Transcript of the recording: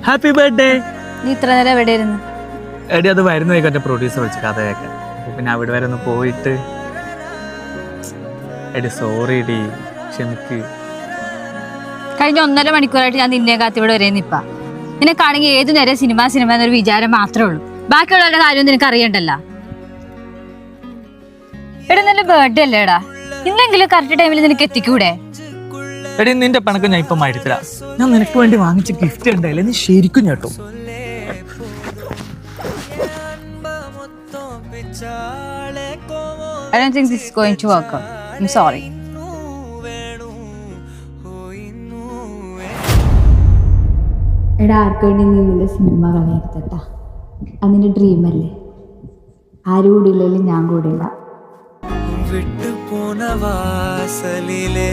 Happy birthday. നീ ഇത്ര നേരം എവിടെയായിരുന്നു? എടി അത് വരുന്ന വൈകി പ്രൊഡ്യൂസർ വിളിച്ചു കഥയൊക്കെ. പിന്നെ അവിടെ വരെ ഒന്ന് പോയിട്ട് എടി സോറി ഡി, ക്ഷമിക്ക്. കഴിഞ്ഞ 1.5 മണിക്കൂറായിട്ട് ഞാൻ നിന്നെ കാത്ത് ഇവിടെ വരെ നിപ്പാ. നിനക്കാണെങ്കിൽ ഏതു നേരം സിനിമ എന്നൊരു വിചാരം മാത്രമേ ഉള്ളൂ. ബാക്കിയുള്ളവരുടെ കാര്യം നിനക്ക് അറിയണ്ടല്ല. എടാ നിന്റെ ബർത്ത്ഡേ അല്ലേടാ, ഇന്നെങ്കിലും കറക്റ്റ് ടൈമിൽ നിനക്ക് എത്തിക്കൂടെ? എടി നിന്റെ പണക്ക് ഞാൻ ഇപ്പൊ മരുത്തില്ല. ഞാൻ നിനക്ക് വേണ്ടി വാങ്ങിച്ച ഗിഫ്റ്റ് ഉണ്ടായില്ലേ, നീ ശരിക്കും കേട്ടോ. I don't think this is going to work out. I'm sorry. എടാ ആർക്ക് വേണ്ടി നീ നിന്റെ സിനിമ കളയരുതട്ടാ. അതിൻ്റെ ഡ്രീമല്ലേ. ആരും കൂടി ഇല്ലെങ്കിലും ഞാൻ കൂടെ ഇല്ല. വിട്ടുപോന വാസലിലേ